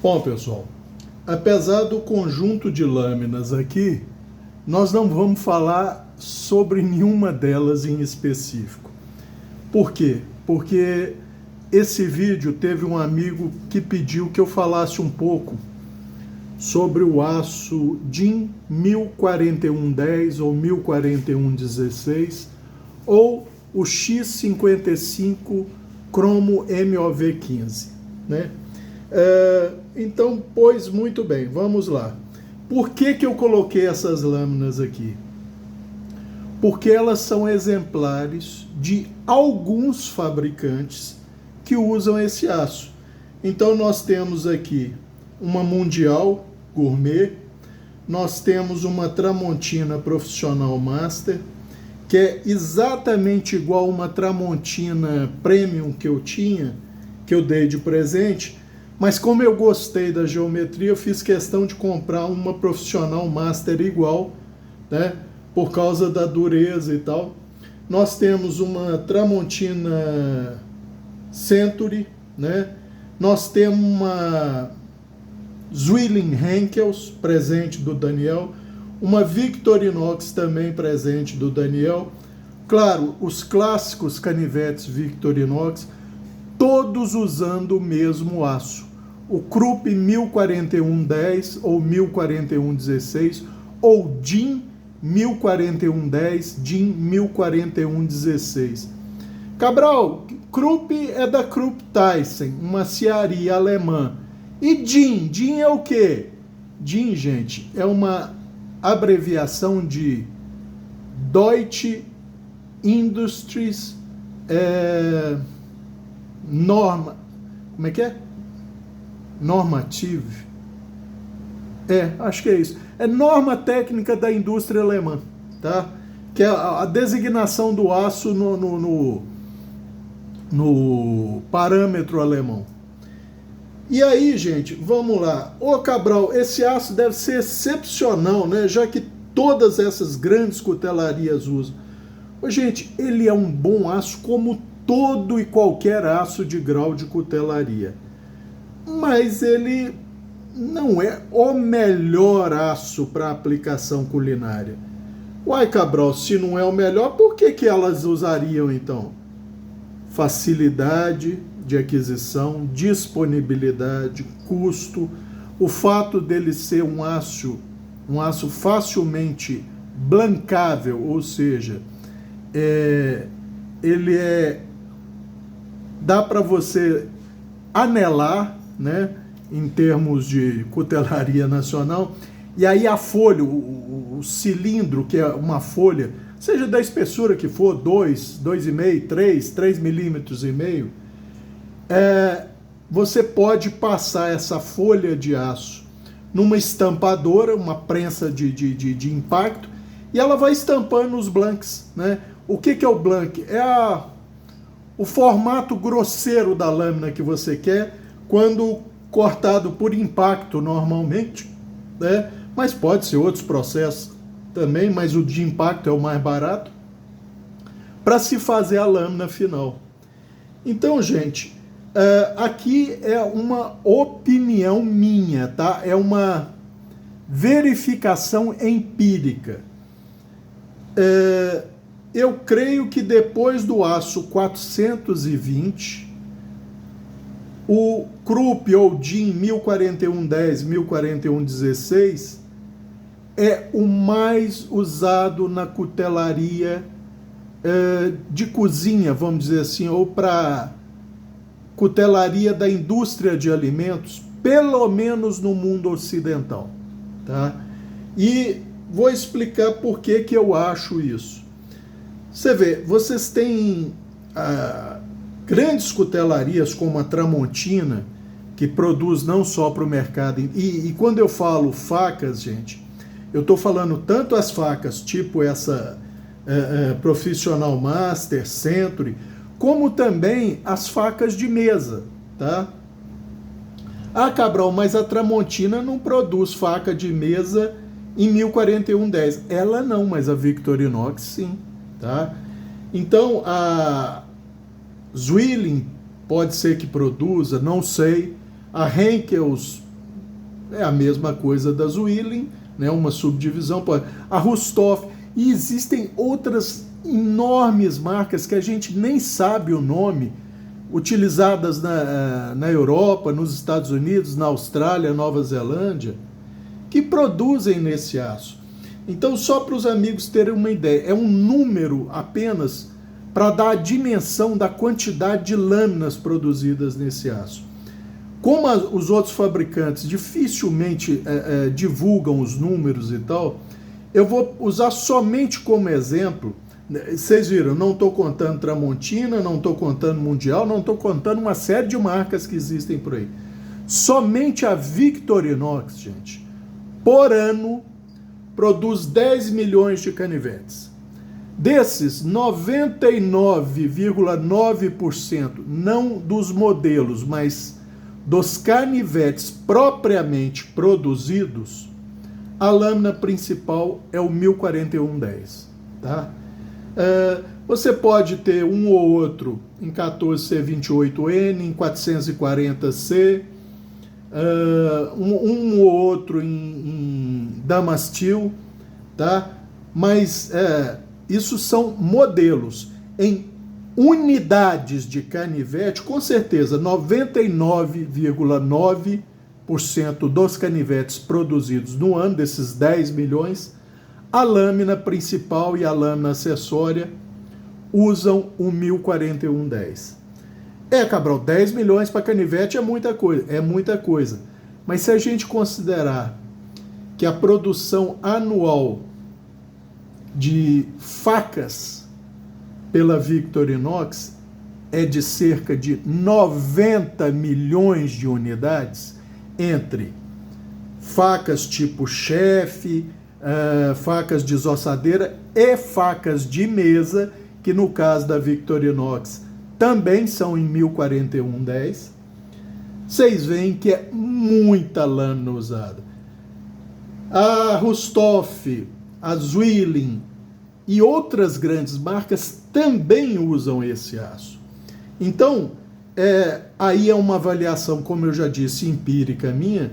Bom, pessoal, apesar do conjunto de lâminas aqui, nós não vamos falar sobre nenhuma delas em específico. Por quê? Porque esse vídeo teve um amigo que pediu que eu falasse um pouco sobre o aço DIN 104110 ou 104116 ou o X55 cromo MOV15, né? Então, pois muito bem, vamos lá. Por que eu coloquei essas lâminas aqui? Porque elas são exemplares de alguns fabricantes que usam esse aço. Então nós temos aqui uma Mundial Gourmet, nós temos uma Tramontina Profissional Master, que é exatamente igual uma Tramontina Premium que eu tinha, que eu dei de presente, mas como eu gostei da geometria, eu fiz questão de comprar uma Profissional Master igual, né, por causa da dureza e tal. Nós temos uma Tramontina Century, né? Nós temos uma Zwilling Henkels, presente do Daniel, uma Victorinox também presente do Daniel. Claro, os clássicos canivetes Victorinox, todos usando o mesmo aço. O Krupp 104110 ou 104116 ou DIN 104110, DIN 104116. Cabral, Krupp é da Krupp Thyssen, uma cearia alemã. E DIN? DIN é o quê? DIN, gente, é uma abreviação de Deutsche Industries Norma. Como é que é? Normative. Acho que é isso. É norma técnica da indústria alemã, tá? Que é a designação do aço no parâmetro alemão. E aí, gente, vamos lá. Ô, Cabral, esse aço deve ser excepcional, né? Já que todas essas grandes cutelarias usam. Ô, gente, ele é um bom aço como todo e qualquer aço de grau de cutelaria. Mas ele não é o melhor aço para aplicação culinária. Uai, Cabral, se não é o melhor, por que elas usariam então? Facilidade de aquisição, disponibilidade, custo, o fato dele ser um aço facilmente blancável, ou seja, dá para você anelar, né, em termos de cutelaria nacional, e aí a folha, o cilindro, que é uma folha, seja da espessura que for, 2,5, 3 milímetros e meio, você pode passar essa folha de aço numa estampadora, uma prensa de impacto, e ela vai estampando os blanks, né? O que é o blank? É o formato grosseiro da lâmina que você quer, quando cortado por impacto normalmente, né? Mas pode ser outros processos também, mas o de impacto é o mais barato, para se fazer a lâmina final. Então, gente, aqui é uma opinião minha, tá? É uma verificação empírica. Eu creio que depois do aço 420, o Krupp ou DIN 104110, 104116 é o mais usado na cutelaria de cozinha, vamos dizer assim, ou para cutelaria da indústria de alimentos, pelo menos no mundo ocidental, tá? E vou explicar por que eu acho isso. Você vê, vocês têm grandes cutelarias como a Tramontina, que produz não só para o mercado, e quando eu falo facas, gente, eu estou falando tanto as facas tipo essa Profissional Master, Century, como também as facas de mesa, tá? Ah, Cabral, mas a Tramontina não produz faca de mesa em 104110. Ela não, mas a Victorinox sim, tá? Então, a Zwilling pode ser que produza, não sei. A Henkels é a mesma coisa da Zwilling, né, uma subdivisão, a Rusthoff, e existem outras enormes marcas que a gente nem sabe o nome, utilizadas na Europa, nos Estados Unidos, na Austrália, Nova Zelândia, que produzem nesse aço. Então, só para os amigos terem uma ideia, é um número apenas para dar a dimensão da quantidade de lâminas produzidas nesse aço. Como os outros fabricantes dificilmente divulgam os números e tal, eu vou usar somente como exemplo. Vocês viram, não estou contando Tramontina, não estou contando Mundial, não estou contando uma série de marcas que existem por aí. Somente a Victorinox, gente, por ano, produz 10 milhões de canivetes. Desses, 99,9%, não dos modelos, mas dos canivetes propriamente produzidos, a lâmina principal é o 104110, tá? Você pode ter um ou outro em 14C28N, em 440C, um ou outro em Damastil, tá? Mas isso são modelos. Em unidades de canivete, com certeza, 99,9% dos canivetes produzidos no ano, desses 10 milhões, a lâmina principal e a lâmina acessória usam o 104110. Cabral, 10 milhões para canivete é muita coisa. Mas se a gente considerar que a produção anual de facas pela Victorinox é de cerca de 90 milhões de unidades, entre facas tipo chefe, facas de ossadeira e facas de mesa, que no caso da Victorinox também são em 104110, vocês veem que é muita lâmina usada. A Rusthoff, a Zwilling e outras grandes marcas também usam esse aço. Então, aí é uma avaliação, como eu já disse, empírica minha.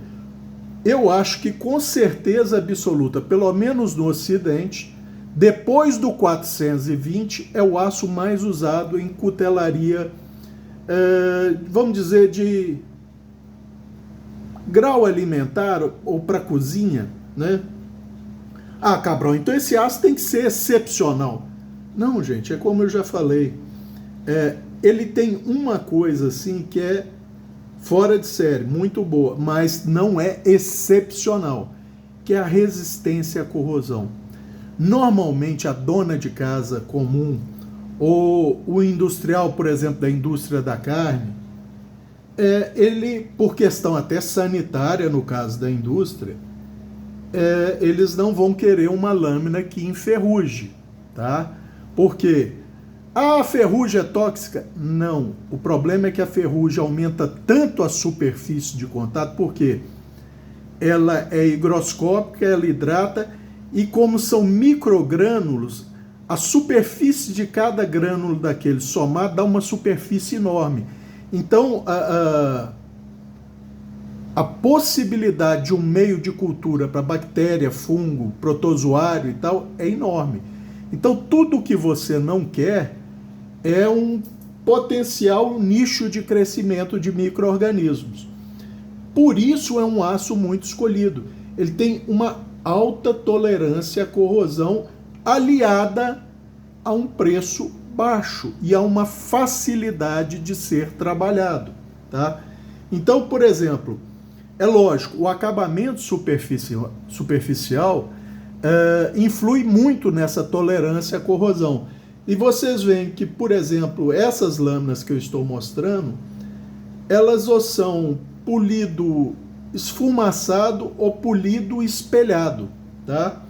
Eu acho que com certeza absoluta, pelo menos no Ocidente, depois do 420, é o aço mais usado em cutelaria, vamos dizer, de grau alimentar ou para cozinha, né? Cabral, então esse aço tem que ser excepcional. Não, gente, é como eu já falei. Ele tem uma coisa assim que é fora de série, muito boa, mas não é excepcional, que é a resistência à corrosão. Normalmente a dona de casa comum ou o industrial, por exemplo, da indústria da carne, ele, por questão até sanitária, no caso da indústria, eles não vão querer uma lâmina que enferruje, tá? Por quê? A ferrugem é tóxica? Não. O problema é que a ferrugem aumenta tanto a superfície de contato, porque ela é higroscópica, ela hidrata, e como são microgrânulos, a superfície de cada grânulo daquele somado dá uma superfície enorme. Então, a possibilidade de um meio de cultura para bactéria, fungo, protozoário e tal é enorme. Então, tudo que você não quer é um potencial nicho de crescimento de micro-organismos. Por isso é um aço muito escolhido. Ele tem uma alta tolerância à corrosão, aliada a um preço baixo e a uma facilidade de ser trabalhado, tá? Então, por exemplo, é lógico, o acabamento superficial influi muito nessa tolerância à corrosão. E vocês veem que, por exemplo, essas lâminas que eu estou mostrando, elas ou são polido esfumaçado ou polido espelhado, tá?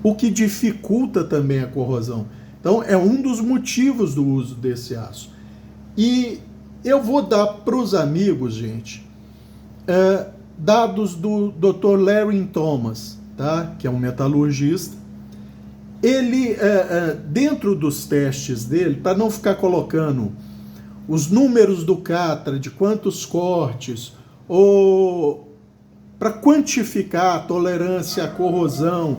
O que dificulta também a corrosão. Então, é um dos motivos do uso desse aço. E eu vou dar para os amigos, gente, dados do Dr. Larry Thomas, tá? Que é um metalurgista. Ele, dentro dos testes dele, para não ficar colocando os números do Catra, de quantos cortes, ou para quantificar a tolerância à corrosão,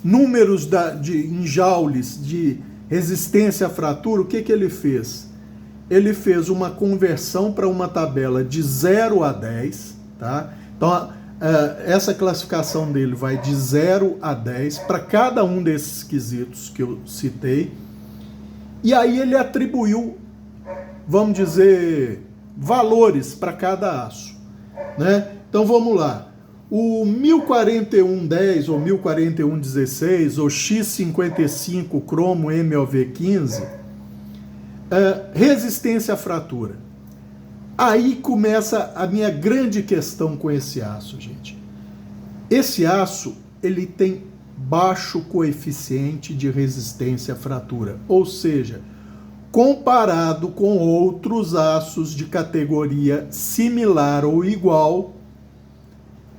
números em joules de resistência à fratura, o que ele fez? Ele fez uma conversão para uma tabela de 0 a 10, tá? Então, essa classificação dele vai de 0 a 10 para cada um desses quesitos que eu citei. E aí ele atribuiu, vamos dizer, valores para cada aço, né? Então vamos lá. O 104110 ou 104116 ou X55 cromo MOV15, resistência à fratura. Aí começa a minha grande questão com esse aço, gente. Esse aço, ele tem baixo coeficiente de resistência à fratura, ou seja, comparado com outros aços de categoria similar ou igual,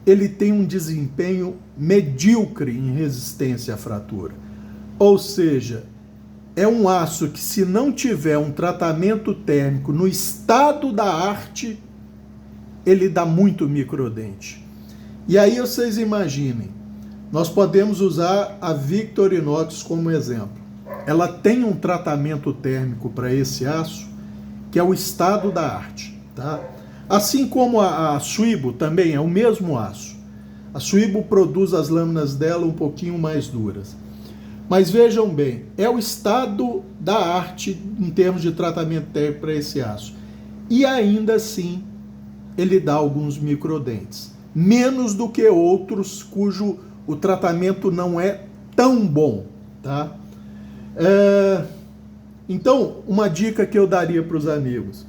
ele tem um desempenho medíocre em resistência à fratura. Ou seja, é um aço que, se não tiver um tratamento térmico no estado da arte, ele dá muito microdente. E aí vocês imaginem, nós podemos usar a Victorinox como exemplo. Ela tem um tratamento térmico para esse aço, que é o estado da arte, tá? Assim como a Swibo também é o mesmo aço. A Swibo produz as lâminas dela um pouquinho mais duras. Mas vejam bem, é o estado da arte em termos de tratamento térmico para esse aço. E ainda assim, ele dá alguns microdentes. Menos do que outros cujo o tratamento não é tão bom, tá? Então, uma dica que eu daria para os amigos.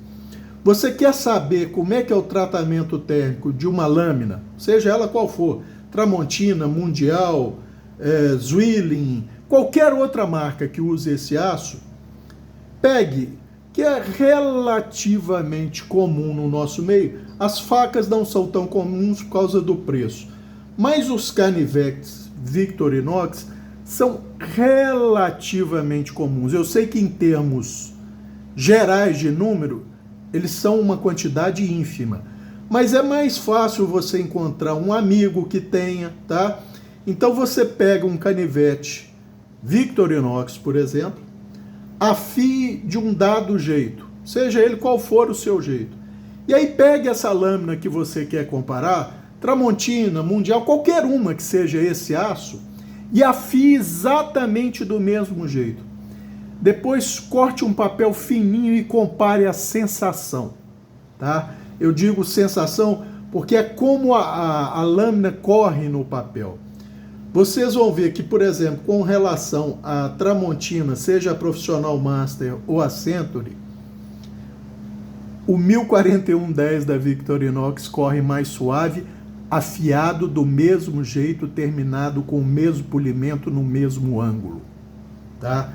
Você quer saber como é que é o tratamento térmico de uma lâmina, seja ela qual for, Tramontina, Mundial, Zwilling, qualquer outra marca que use esse aço, pegue, que é relativamente comum no nosso meio. As facas não são tão comuns por causa do preço, mas os canivetes Victorinox são relativamente comuns. Eu sei que em termos gerais de número, eles são uma quantidade ínfima, mas é mais fácil você encontrar um amigo que tenha, tá? Então você pega um canivete Victorinox, por exemplo, afie de um dado jeito, seja ele qual for o seu jeito. E aí pegue essa lâmina que você quer comparar, Tramontina, Mundial, qualquer uma que seja esse aço, e afie exatamente do mesmo jeito. Depois corte um papel fininho e compare a sensação, tá? Eu digo sensação porque é como a lâmina corre no papel. Vocês vão ver que, por exemplo, com relação à Tramontina, seja a Profissional Master ou a Century, o 104110 da Victorinox corre mais suave, afiado do mesmo jeito, terminado com o mesmo polimento no mesmo ângulo, tá?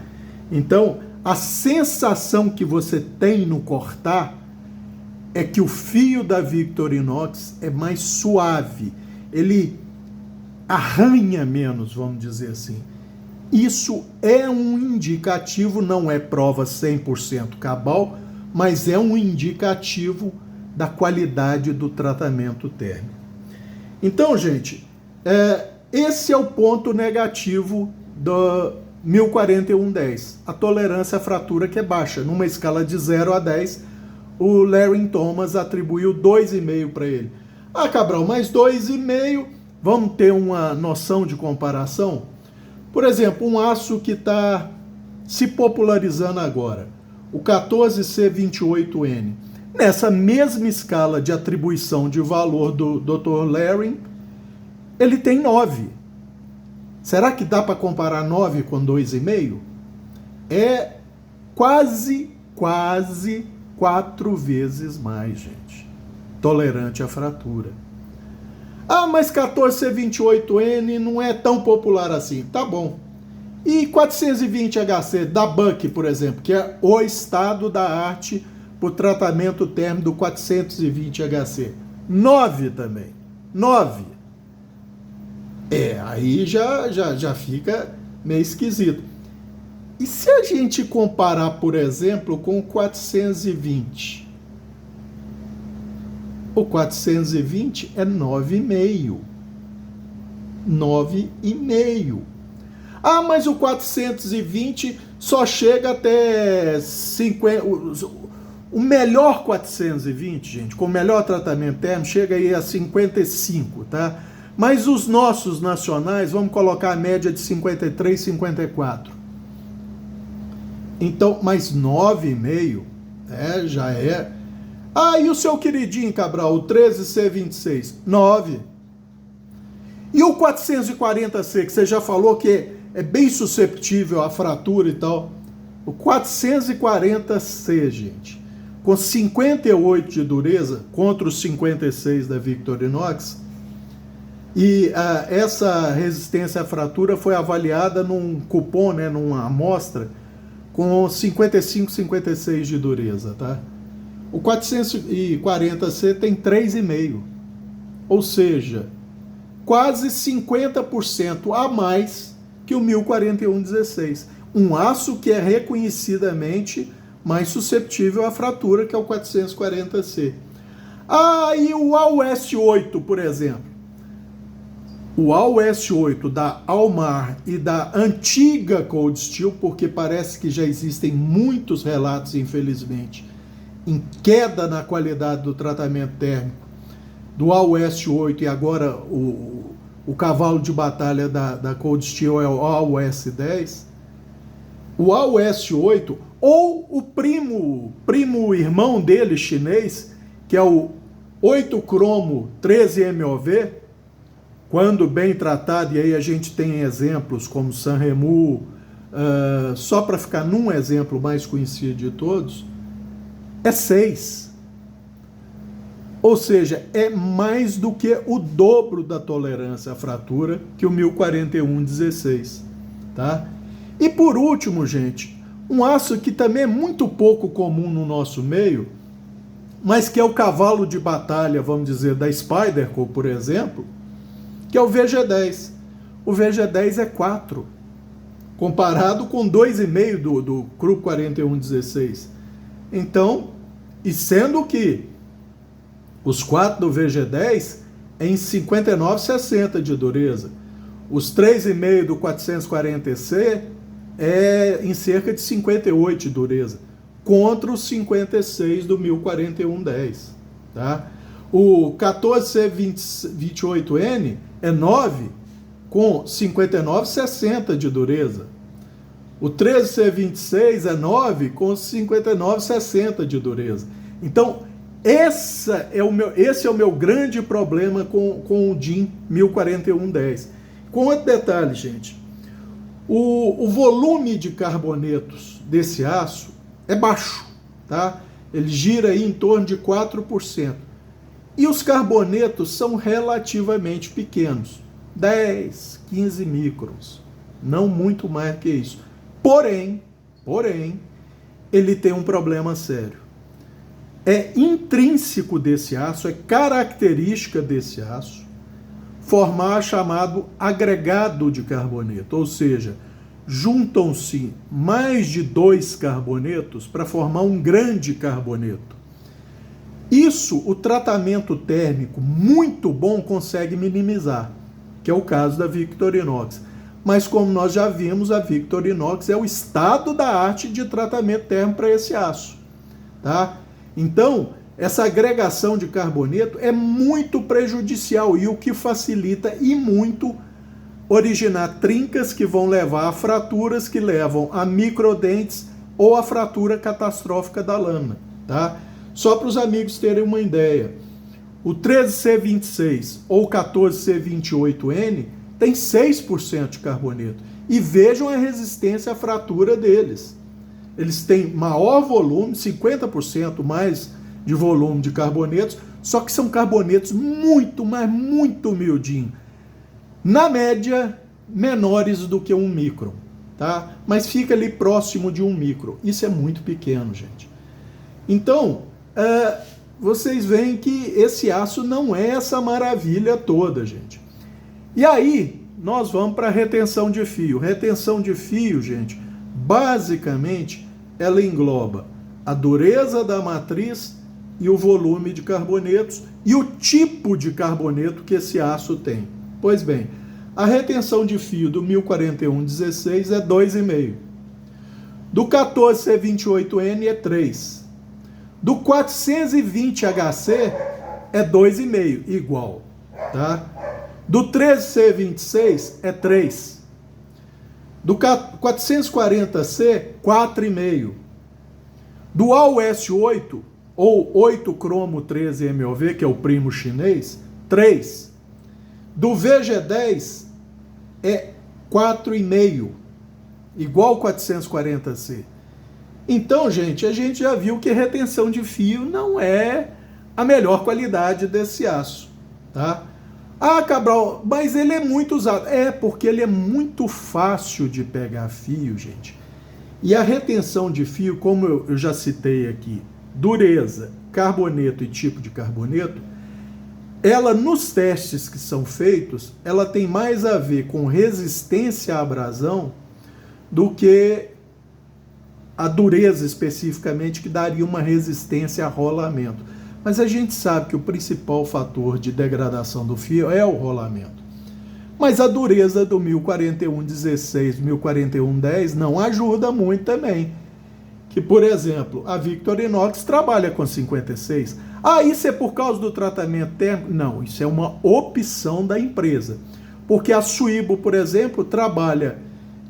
Então, a sensação que você tem no cortar é que o fio da Victorinox é mais suave, ele arranha menos, vamos dizer assim. Isso é um indicativo, não é prova 100% cabal, mas é um indicativo da qualidade do tratamento térmico. Então, gente, esse é o ponto negativo do 104110, a tolerância à fratura que é baixa. Numa escala de 0 a 10, o Larry Thomas atribuiu 2,5 para ele. Ah, Cabral, mais 2,5, vamos ter uma noção de comparação? Por exemplo, um aço que está se popularizando agora, o 14C28N. Nessa mesma escala de atribuição de valor do Dr. Larry, ele tem 9. Será que dá para comparar 9 com 2,5? É quase 4 vezes mais, gente, tolerante à fratura. Ah, mas 14C28N não é tão popular assim. Tá bom. E 420HC da Buck, por exemplo, que é o estado da arte para o tratamento térmico do 420HC. 9 também. 9. Aí já fica meio esquisito. E se a gente comparar, por exemplo, com o 420? O 420 é 9,5. 9,5. Ah, mas o 420 só chega até 50. O melhor 420, gente, com o melhor tratamento térmico, chega aí a 55, tá? Mas os nossos nacionais, vamos colocar a média de 53, 54. Então, mais 9,5, já é. Ah, e o seu queridinho, Cabral, o 13C26? 9. E o 440C, que você já falou que é bem susceptível à fratura e tal. O 440C, gente, com 58 de dureza contra os 56 da Victorinox, e essa resistência à fratura foi avaliada num cupom, né, numa amostra, com 55, 56 de dureza, tá? O 440C tem 3,5, ou seja, quase 50% a mais que o 1041-16. Um aço que é reconhecidamente mais susceptível à fratura, que é o 440C. Ah, e o AUS-8, por exemplo. O AUS-8 da Almar e da antiga Cold Steel, porque parece que já existem muitos relatos, infelizmente, em queda na qualidade do tratamento térmico do AUS-8, e agora o cavalo de batalha da Cold Steel é o AUS-10. O AUS-8, ou o primo irmão dele, chinês, que é o 8-cromo 13MOV, quando bem tratado, e aí a gente tem exemplos como Sanremo, só para ficar num exemplo mais conhecido de todos, é 6. Ou seja, é mais do que o dobro da tolerância à fratura que o 1041-16, tá? E por último, gente, um aço que também é muito pouco comum no nosso meio, mas que é o cavalo de batalha, vamos dizer, da Spyderco, por exemplo, que é o VG10. O VG10 é 4, comparado com 2,5 do Cru 41-16. Então, e sendo que os 4 do VG10 é em 59,60 de dureza. Os 3,5 do 440C é em cerca de 58 de dureza, contra os 56 do 1041-10. Tá? O 14C28N é 9, com 59,60 de dureza. O 13C26 é 9, com 59,60 de dureza. Então, esse é o meu grande problema com o DIN 1041-10. Com outro detalhe, gente, o volume de carbonetos desse aço é baixo, tá? Ele gira aí em torno de 4%. E os carbonetos são relativamente pequenos, 10, 15 microns, não muito mais que isso. Porém, ele tem um problema sério. É intrínseco desse aço, é característica desse aço, formar chamado agregado de carboneto, ou seja, juntam-se mais de 2 carbonetos para formar um grande carboneto. Isso, o tratamento térmico muito bom consegue minimizar, que é o caso da Victorinox. Mas como nós já vimos, a Victorinox é o estado da arte de tratamento térmico para esse aço, tá? Então, essa agregação de carboneto é muito prejudicial e o que facilita e muito originar trincas que vão levar a fraturas que levam a microdentes ou a fratura catastrófica da lâmina, tá? Só para os amigos terem uma ideia, o 13C26 ou 14C28N tem 6% de carboneto. E vejam a resistência à fratura deles. Eles têm maior volume, 50% mais de volume de carbonetos, só que são carbonetos muito, mas muito miudinhos. Na média, menores do que 1 micron, tá? Mas fica ali próximo de 1 micron. Isso é muito pequeno, gente. Então, vocês veem que esse aço não é essa maravilha toda, gente. E aí, nós vamos para a retenção de fio. Retenção de fio, gente, basicamente, ela engloba a dureza da matriz e o volume de carbonetos e o tipo de carboneto que esse aço tem. Pois bem, a retenção de fio do 1041-16 é 2,5. Do 14C28N é 3. Do 420HC é 2,5, igual. Tá? Do 13C26 é 3. Do 440C, 4,5. Do AUS8, ou 8-cromo-13-MOV, que é o primo chinês, 3. Do VG10 é 4,5, igual 440C. Então, gente, a gente já viu que retenção de fio não é a melhor qualidade desse aço, tá? Ah, Cabral, mas ele é muito usado. É, porque ele é muito fácil de pegar fio, gente. E a retenção de fio, como eu já citei aqui, dureza, carboneto e tipo de carboneto, ela, nos testes que são feitos, ela tem mais a ver com resistência à abrasão do que a dureza especificamente, que daria uma resistência a rolamento. Mas a gente sabe que o principal fator de degradação do fio é o rolamento. Mas a dureza do 1041-16, 1041-10 não ajuda muito também. Que, por exemplo, a Victorinox trabalha com 56. Ah, isso é por causa do tratamento térmico? Não, isso é uma opção da empresa. Porque a Suibo, por exemplo, trabalha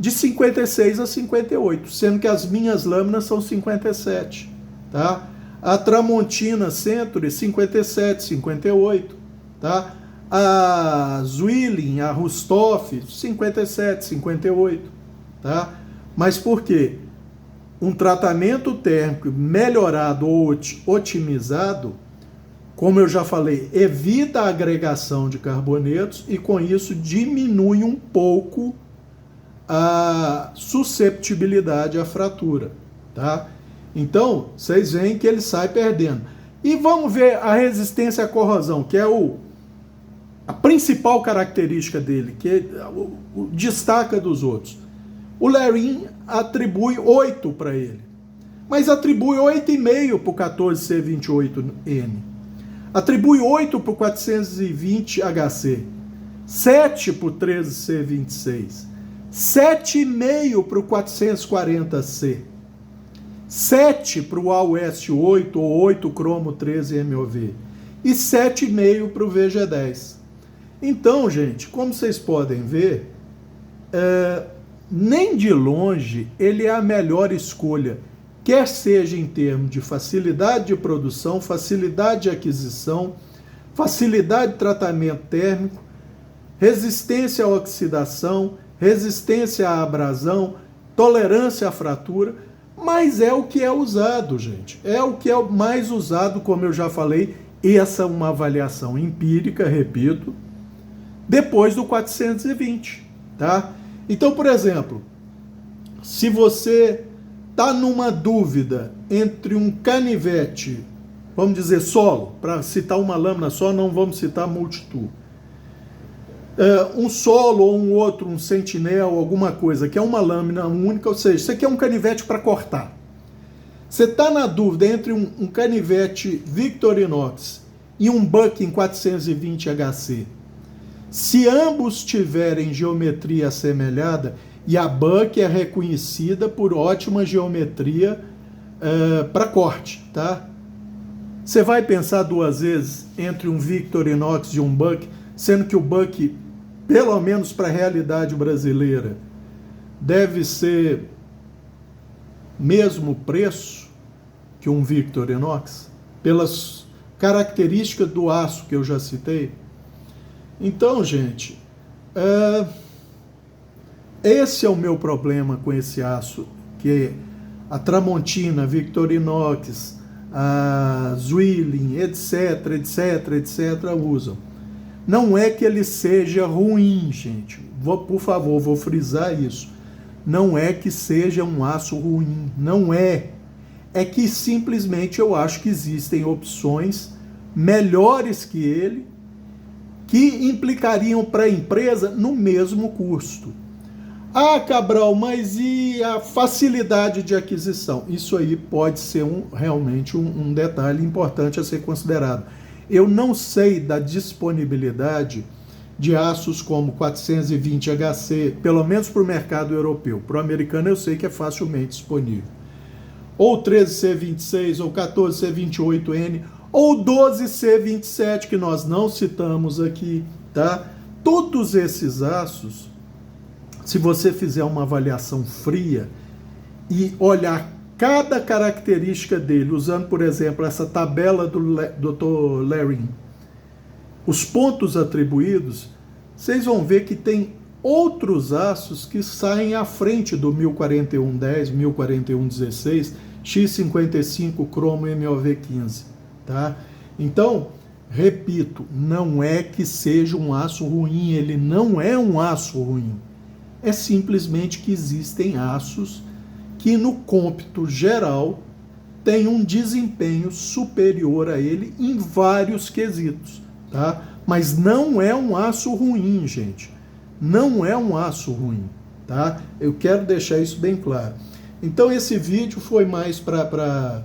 de 56 a 58, sendo que as minhas lâminas são 57. Tá? A Tramontina Century, 57, 58. Tá? A Zwilling, a Rustoff, 57, 58. Tá? Mas por quê? Um tratamento térmico melhorado ou otimizado, como eu já falei, evita a agregação de carbonetos e com isso diminui um pouco a susceptibilidade à fratura, tá? Então, vocês veem que ele sai perdendo. E vamos ver a resistência à corrosão, que é a principal característica dele, que destaca dos outros. O Lerin atribui 8 para ele, mas atribui 8,5 para o 14C28N, atribui 8 para o 420HC, 7 para o 13C26, 7,5 para o 440C, 7 para o AUS8 ou 8-cromo-13-MOV e 7,5 para o VG10. Então, gente, como vocês podem ver, nem de longe ele é a melhor escolha, quer seja em termos de facilidade de produção, facilidade de aquisição, facilidade de tratamento térmico, resistência à oxidação, resistência à abrasão, tolerância à fratura, mas é o que é usado, gente. É o que é mais usado, como eu já falei, essa é uma avaliação empírica, repito, depois do 420, tá? Então, por exemplo, se você está numa dúvida entre um canivete, vamos dizer solo, para citar uma lâmina só, não vamos citar multitool, um solo ou um outro, um sentinel, alguma coisa, que é uma lâmina única, ou seja, você quer um canivete para cortar. Você está na dúvida entre um canivete Victorinox e um Buck em 420HC. Se ambos tiverem geometria assemelhada, e a Buck é reconhecida por ótima geometria para corte, tá? Você vai pensar duas vezes entre um Victorinox e um Buck, sendo que o Buck, pelo menos para a realidade brasileira, deve ser mesmo preço que um Victorinox, pelas características do aço que eu já citei. Então, gente, esse é o meu problema com esse aço, que a Tramontina, a Victorinox, a Zwilling, etc, usam. Não é que ele seja ruim, gente. Por favor, vou frisar isso. Não é que seja um aço ruim, não é. É que simplesmente eu acho que existem opções melhores que ele, que implicariam para a empresa no mesmo custo. Ah, Cabral, mas e a facilidade de aquisição? Isso aí pode ser realmente um detalhe importante a ser considerado. Eu não sei da disponibilidade de aços como 420HC, pelo menos para o mercado europeu. Para o americano eu sei que é facilmente disponível. Ou 13C26, ou 14C28N, ou 12C27, que nós não citamos aqui, tá? Todos esses aços, se você fizer uma avaliação fria e olhar cada característica dele, usando, por exemplo, essa tabela do Dr. Laring, os pontos atribuídos, vocês vão ver que tem outros aços que saem à frente do 104110, 104116, X55 cromo MOV15, tá? Então, repito, não é que seja um aço ruim, ele não é um aço ruim. É simplesmente que existem aços que no cômputo geral têm um desempenho superior a ele em vários quesitos, tá? Mas não é um aço ruim, gente. Não é um aço ruim, tá? Eu quero deixar isso bem claro. Então esse vídeo foi mais para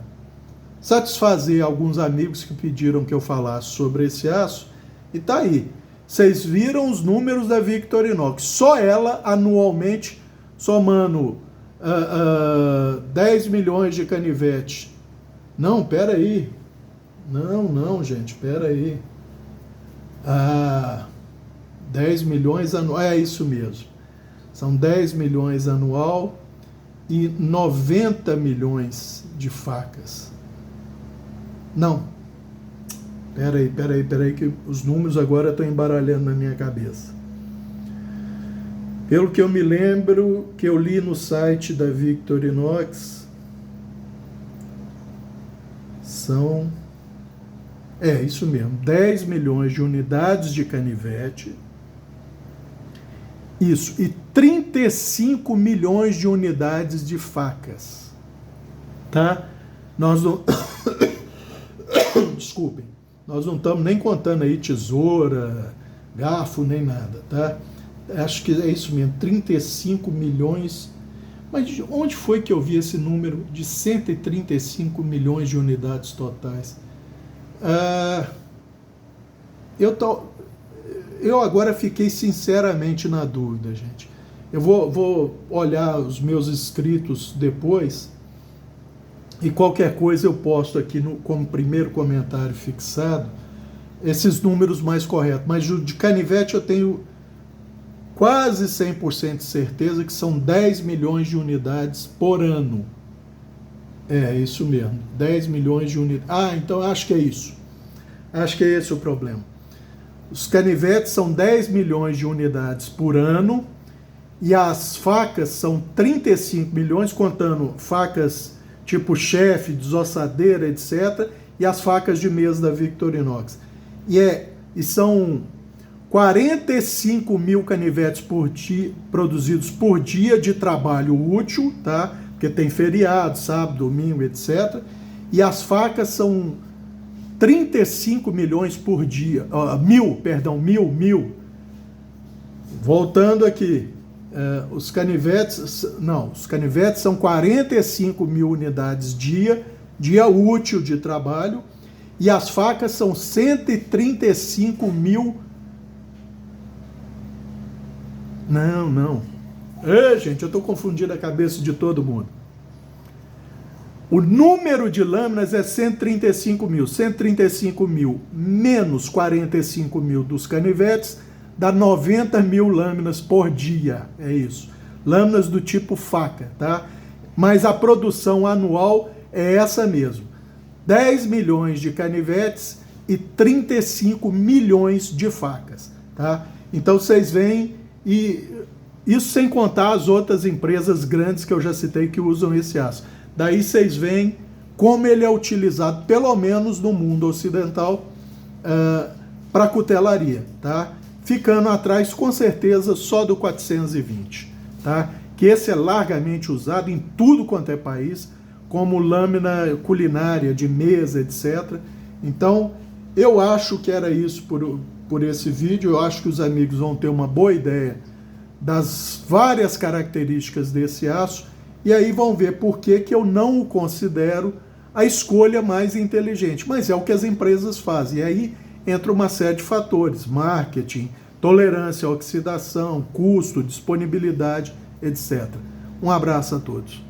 satisfazer alguns amigos que pediram que eu falasse sobre esse aço. E tá aí. Vocês viram os números da Victorinox. Só ela, anualmente, somando 10 milhões de canivete. Não, pera aí. Não, gente, pera aí. 10 milhões anual. É isso mesmo. São 10 milhões anual e 90 milhões de facas. Não. Peraí, que os números agora estão embaralhando na minha cabeça. Pelo que eu me lembro, que eu li no site da Victorinox, são... isso mesmo, 10 milhões de unidades de canivete. Isso, e 35 milhões de unidades de facas. Tá? Nós não... Desculpem. Nós não estamos nem contando aí tesoura, garfo, nem nada, tá? Acho que é isso mesmo, 35 milhões. Mas onde foi que eu vi esse número de 135 milhões de unidades totais? Eu agora fiquei sinceramente na dúvida, gente. Eu vou olhar os meus inscritos depois e qualquer coisa eu posto aqui como primeiro comentário fixado esses números mais corretos. Mas de canivete eu tenho quase 100% de certeza que são 10 milhões de unidades por ano. É isso mesmo, 10 milhões de unidades. Então acho que é isso. Acho que é esse o problema. Os canivetes são 10 milhões de unidades por ano e as facas são 35 milhões, contando facas tipo chefe, desossadeira, etc., e as facas de mesa da Victorinox. E são 45 mil canivetes por dia, produzidos por dia de trabalho útil, tá? Porque tem feriado, sábado, domingo, etc. E as facas são 35 milhões por dia, mil. Voltando aqui, os canivetes são 45 mil unidades dia útil de trabalho, e as facas são 135 mil. Não. Gente, eu estou confundindo a cabeça de todo mundo. O número de lâminas é 135 mil. 135 mil menos 45 mil dos canivetes dá 90 mil lâminas por dia. É isso. Lâminas do tipo faca, tá? Mas a produção anual é essa mesmo. 10 milhões de canivetes e 35 milhões de facas, tá? Então vocês veem, e isso sem contar as outras empresas grandes que eu já citei que usam esse aço. Daí vocês veem como ele é utilizado, pelo menos no mundo ocidental, para cutelaria, tá? Ficando atrás, com certeza, só do 420, tá? Que esse é largamente usado em tudo quanto é país, como lâmina culinária, de mesa, etc. Então, eu acho que era isso por esse vídeo. Eu acho que os amigos vão ter uma boa ideia das várias características desse aço, e aí vão ver por que eu não o considero a escolha mais inteligente, mas é o que as empresas fazem. E aí entra uma série de fatores: marketing, tolerância à oxidação, custo, disponibilidade, etc. Um abraço a todos.